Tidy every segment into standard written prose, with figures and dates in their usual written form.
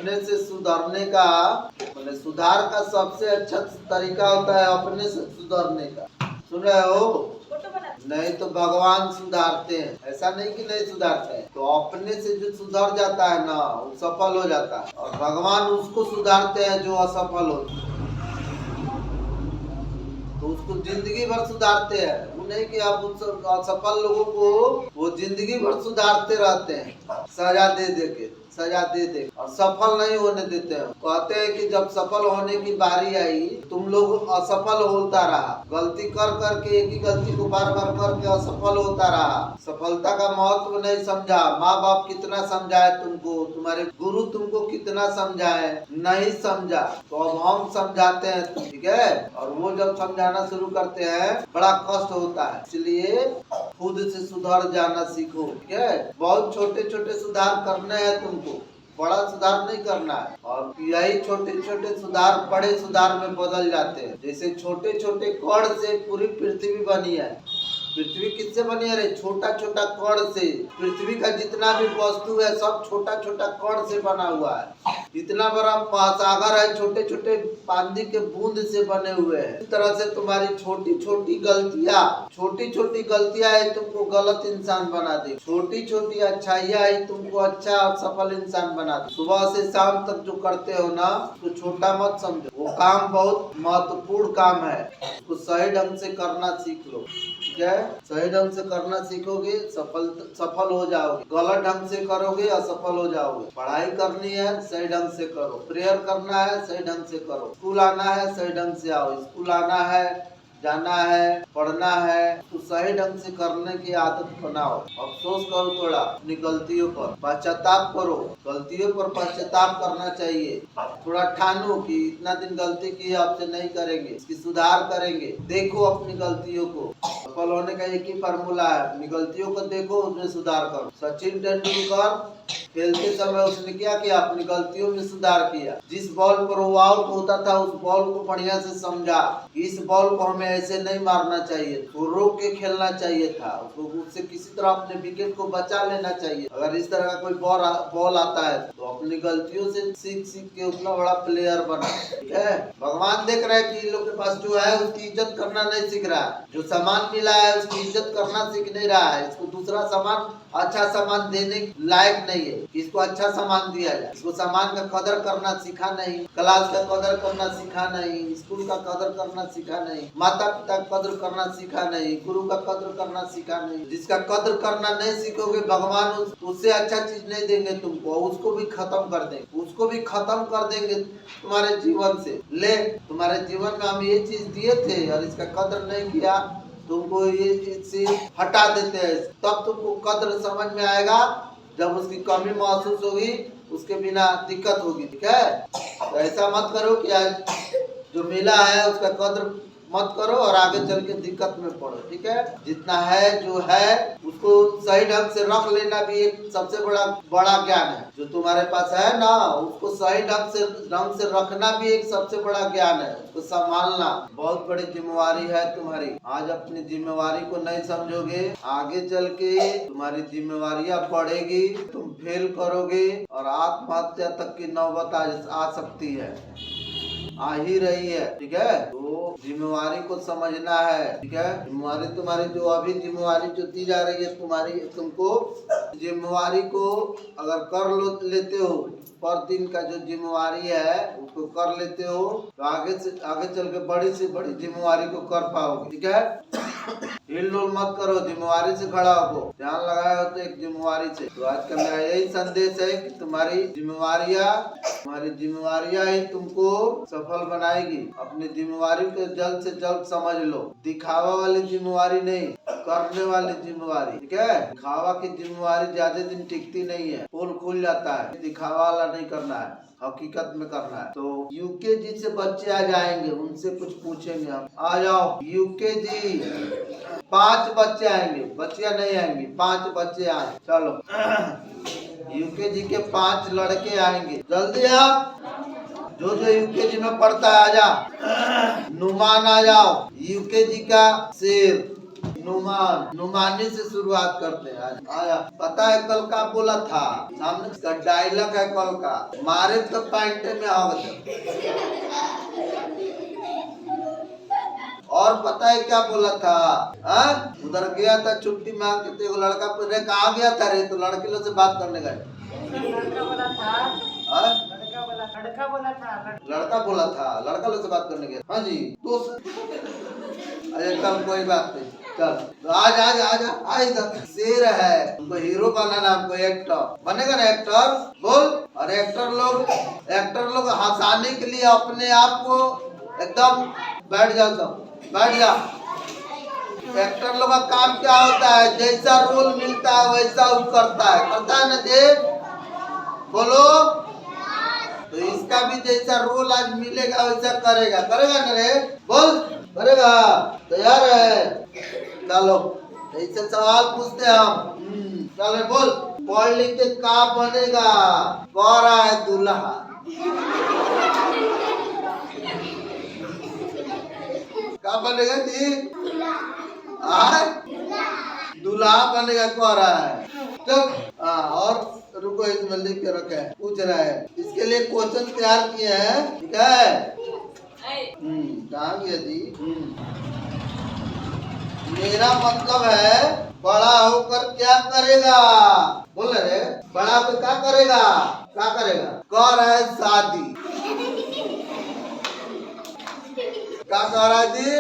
अपने से सुधरने का मतलब सुधार का सबसे अच्छा तरीका होता है अपने से सुधरने का। सुन रहे हो? नहीं तो भगवान सुधारते हैं, ऐसा नहीं कि नहीं सुधारते हैं। तो अपने से जो सुधर जाता है ना वो सफल हो जाता है, और भगवान उसको सुधारते हैं जो असफल होता है, तो उसको जिंदगी भर सुधारते हैं। वो नहीं कि आप उन असफल लोगों को वो जिंदगी भर सुधारते रहते हैं, सजा दे दे के, सजा दे दे, और सफल नहीं होने देते हैं। कहते हैं कि जब सफल होने की बारी आई तुम लोग असफल होता रहा, गलती कर करके एक ही गलती को बार बार करके असफल होता रहा, सफलता का महत्व नहीं समझा। माँ बाप कितना समझाए तुमको, तुम्हारे गुरु तुमको कितना समझाए, नहीं समझा। तो अब हम समझाते हैं, ठीक है? और वो जब समझाना शुरू करते हैं बड़ा कष्ट होता है, इसलिए खुद से सुधर जाना सीखो, ठीक है? बहुत छोटे छोटे सुधार करने हैं तुमको, बड़ा सुधार नहीं करना है। और यही छोटे छोटे सुधार बड़े सुधार में बदल जाते हैं। जैसे छोटे छोटे कण से पूरी पृथ्वी बनी है। पृथ्वी किससे बनी है रे? छोटा छोटा कण से। पृथ्वी का जितना भी वस्तु है सब छोटा छोटा कण से बना हुआ है। इतना बड़ा महासागर है छोटे छोटे पानी के बूंद से बने हुए हैं। इस तरह से तुम्हारी छोटी छोटी गलतियां ही तुमको गलत इंसान बना दे, छोटी छोटी अच्छाइयां ही तुमको अच्छा और सफल इंसान बना दे। सुबह से शाम तक जो करते हो ना तो छोटा मत समझो, वो काम बहुत महत्वपूर्ण काम है। उसको सही ढंग से करना सीख लो, ठीक है? सही ढंग से करना सीखोगे सफल हो जाओगे। गलत ढंग से करोगे असफल हो जाओगे। पढ़ाई करनी है सही ढंग से करो, प्रेयर करना है सही ढंग से करो, स्कूल आना है सही ढंग से आओ, स्कूल आना है, जाना है, पढ़ना है, तो सही ढंग से करने की आदत बनाओ। अफसोस करो थोड़ा अपनी गलतियों पर, पश्चाताप करो, गलतियों पर पश्चाताप करना चाहिए। थोड़ा ठानो कि इतना दिन गलती की है, आपसे नहीं करेंगे, इसकी सुधार करेंगे। देखो अपनी गलतियों को, सफल होने का एक ही फार्मूला है, अपनी गलतियों को देखो, उसमें सुधार करो। सचिन तेंदुलकर खेलते समय उसने क्या किया? अपनी गलतियों में सुधार किया। जिस बॉल पर वो आउट होता था उस बॉल को बढ़िया से समझा, इस बॉल को हमें ऐसे नहीं मारना चाहिए, वो रोक के खेलना चाहिए था, उससे किसी तरह अपने विकेट को बचा लेना चाहिए। अगर इस तरह का कोई बॉल आता है तो अपनी गलतियों से सीख सीख के उतना बड़ा प्लेयर बना, ठीक है? भगवान देख रहे हैं कि इन लोग के पास जो है उसकी इज्जत करना नहीं सीख रहा है, जो सामान मिला है उसकी इज्जत करना सीख नहीं रहा है, इसको दूसरा सामान अच्छा सामान देने लायक नहीं है, इसको अच्छा सामान दिया जाए। इसको सामान का कदर करना सीखा नहीं, क्लास का कदर करना सीखा नहीं, स्कूल का कदर करना सीखा नहीं, माता पिता का कदर करना सीखा नहीं, गुरु का कदर करना सीखा नहीं। जिसका कदर करना नहीं सीखोगे भगवान उससे अच्छा चीज नहीं देंगे तुमको, उसको भी खत्म कर देंगे, उसको भी खत्म कर देंगे तुम्हारे जीवन से। ले तुम्हारे जीवन में हम ये चीज दिए थे और इसका कदर नहीं किया, तुमको ये चीज हटा देते हैं। तब तुमको कद्र समझ में आएगा जब उसकी कमी महसूस होगी, उसके बिना दिक्कत होगी, ठीक है? तो ऐसा मत करो कि आज जो मिला है उसका कद्र मत करो और आगे चल के दिक्कत में पड़ो, ठीक है? जितना है जो है उसको सही ढंग से रख लेना भी एक सबसे बड़ा ज्ञान है। जो तुम्हारे पास है ना उसको सही ढंग से रखना भी एक सबसे बड़ा ज्ञान है, उसको संभालना बहुत बड़ी जिम्मेवारी है तुम्हारी। आज अपनी जिम्मेवारी को नहीं समझोगे, आगे चल के तुम्हारी जिम्मेवारियां बढ़ेगी, तुम फेल करोगे और आत्महत्या तक की नौबत आ सकती है, आ ही रही है, ठीक है? तो जिम्मेवारी को समझना है, ठीक है? जिम्मेवारी तुम्हारी जो अभी जिम्मेवारी जो दी जा रही है तुम्हारी, तुमको जिम्मेवारी को अगर कर लेते हो, पर दिन का जो जिम्मेवारी है उसको कर लेते हो तो आगे चल के बड़ी से बड़ी जिम्मेवारी को कर पाओगे, ठीक है? हिल-डुल मत करो, जिम्मेवारी से खड़ा हो, ध्यान लगाए हो तो एक जिम्मेवारी से। तो आज का मेरा यही संदेश है कि तुम्हारी जिम्मेवारियां ही तुमको सफल बनाएगी। अपनी जिम्मेवारी को जल्द से जल्द समझ लो, दिखावा वाली जिम्मेवारी नहीं, करने वाली जिम्मेवारी, ठीक है? दिखावा की जिम्मेवारी ज्यादा दिन टिकती नहीं है, पोल खुल जाता है। दिखावा वाला नहीं करना है, हकीकत में करना है। तो यूकेजी से बच्चे आ जाएंगे, उनसे कुछ पूछेंगे हम। आ जाओ यूकेजी, 5 बच्चे आएंगे, बच्चियां नहीं आएंगी, 5 बच्चे आए। चलो यूकेजी के 5 लड़के आएंगे, जल्दी आप जो यूकेजी में पढ़ता है आजा। नुमान आ जाओ, यूकेजी का शेर, नुमान, नुमानी से शुरुआत करते हैं आज। आया पता है कल का बोला था, सामने का डायलॉग है कल का, मारे तो पैंटे में और पता है क्या बोला था? उधर गया था छुट्टी मांग के, तो लड़का रे कहाँ गया था रे? तो लड़के लोग से बात करने गए। लड़का बोला था लड़का लोग से बात करने गया। हाँ जी दोस्त, अरे कल कोई बात नहीं, चल तो आज आज आज आ इधर। शेर है, हमको हीरो बनाना, हमको एक्टर बनेगा ना एक्टर, बोल। और एक्टर लोग हंसाने के लिए अपने आप को एकदम बैठ जा, सब बैठ जा। एक्टर लोग का काम क्या होता है? जैसा रोल मिलता है वैसा वो करता है ना जी, बोलो। तो इसका भी जैसा रोल आज मिलेगा वैसा करेगा ना रे, बोल करेगा। तैयार है? चलो ऐसे सवाल पूछते हैं हम। चलो बोल, पढ़ लिख के का बनेगा? कह रहा है दूल्हा। क्या बनेगा जी? दूल्हा बनेगा कह रहा है। चल और रुको, इसमें लिख के रखे, पूछ रहा है। इसके लिए क्वेश्चन तैयार किए हैं, ठीक है? कहाँ गया जी? मेरा मतलब है बड़ा होकर क्या करेगा? बोल रहे बड़ा होकर क्या करेगा? क्या करेगा? कह रहा है शादी। क्या कह रहा है जी?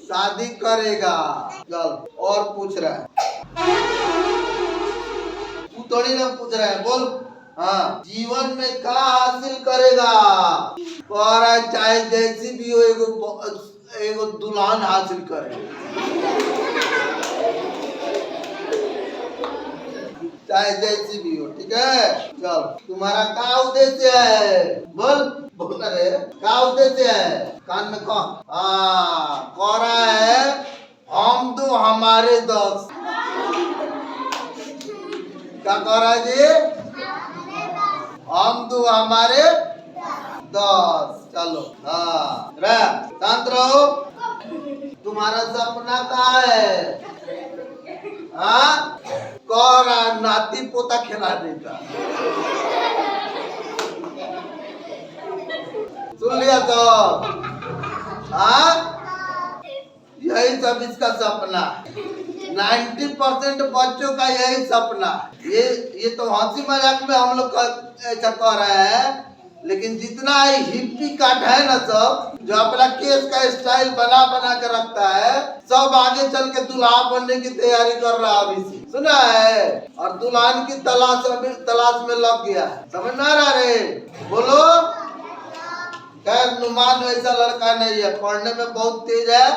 शादी करेगा। चल और पूछ रहा है, तू थोड़ी ना पूछ रहा है, बोल। हाँ, जीवन में क्या हासिल करेगा? कह रहा है चाहे जैसी भी हो एगो दुल्हन हासिल करे, चाहे जैसी भी हो, ठीक है? चल तुम्हारा क्या उद्देश्य है? बोल रे, क्या उद्देश्य है? कान में कह रहा है हम दो हमारे 10। क्या कह रहा है जी? हम दो हमारे 10। चलो शांत रहो। तुम्हारा सपना कहाँ है? कह रहा नाती पोता खिलाने का। सुन लिया तो? यही सब इसका सपना। 90% बच्चों का यही सपना। ये तो हंसी मजाक में हम लोग ऐसा कह रहे हैं, लेकिन जितना हिप्पी काट है ना, सब जो अपना केस का स्टाइल बना के रखता है, सब आगे चल के दुल्हा बनने की तैयारी कर रहा अभी से, सुना है? और दुल्हन की तलाश में लग गया है। समझ में आ रहा रे? बोलो। खैर नुमान वैसा लड़का नहीं है, पढ़ने में बहुत तेज है,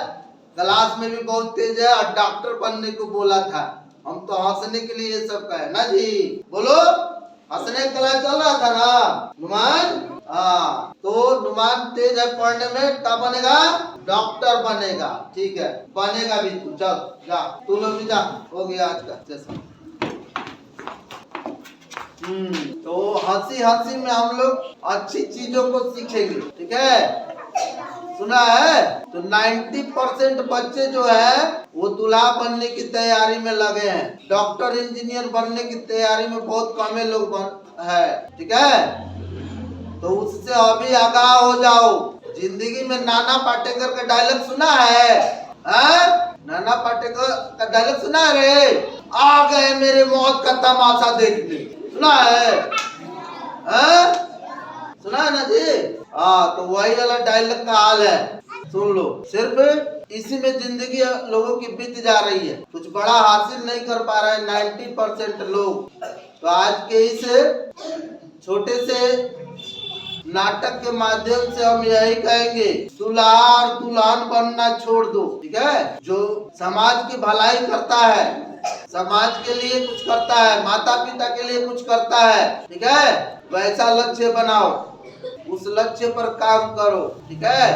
क्लास में भी बहुत तेज है, और डॉक्टर बनने को बोला था। हम तो हंसने के लिए ये सब कहे ना जी, बोलो। हंसने के लिए चल रहा था ना नुमान? तो नुमान तेज है पढ़ने में, क्या बनेगा? डॉक्टर बनेगा, ठीक है? बनेगा भी तू, चल जा, तू लोग भी जा, हो गया आज का सेशन। तो हंसी में हम लोग अच्छी चीजों को सीखेंगे, ठीक है? सुना है? तो 90% बच्चे जो है वो दूल्हा बनने की तैयारी में लगे हैं, डॉक्टर इंजीनियर बनने की तैयारी में बहुत कम लोग है, ठीक है? तो उससे अभी आगाह हो जाओ। जिंदगी में नाना पाटेकर का डायलॉग सुना है? नाना पाटेकर का डायलॉग सुना है रे? आ गए मेरे मौत का तमाशा देखने, सुना है? सुना है ना जी? तो वही वाला डायलॉग का हाल है, सुन लो। सिर्फ इसी में जिंदगी लोगों की बीत जा रही है, कुछ बड़ा हासिल नहीं कर पा रहे हैं 90% लोग। तो आज के इस छोटे से नाटक के माध्यम से हम यही कहेंगे, दूल्हा और दुल्हन बनना छोड़ दो, ठीक है? जो समाज की भलाई करता है, समाज के लिए कुछ करता है, माता पिता के लिए कुछ करता है, ठीक है? वैसा लक्ष्य बनाओ, उस लक्ष्य पर काम करो, ठीक है?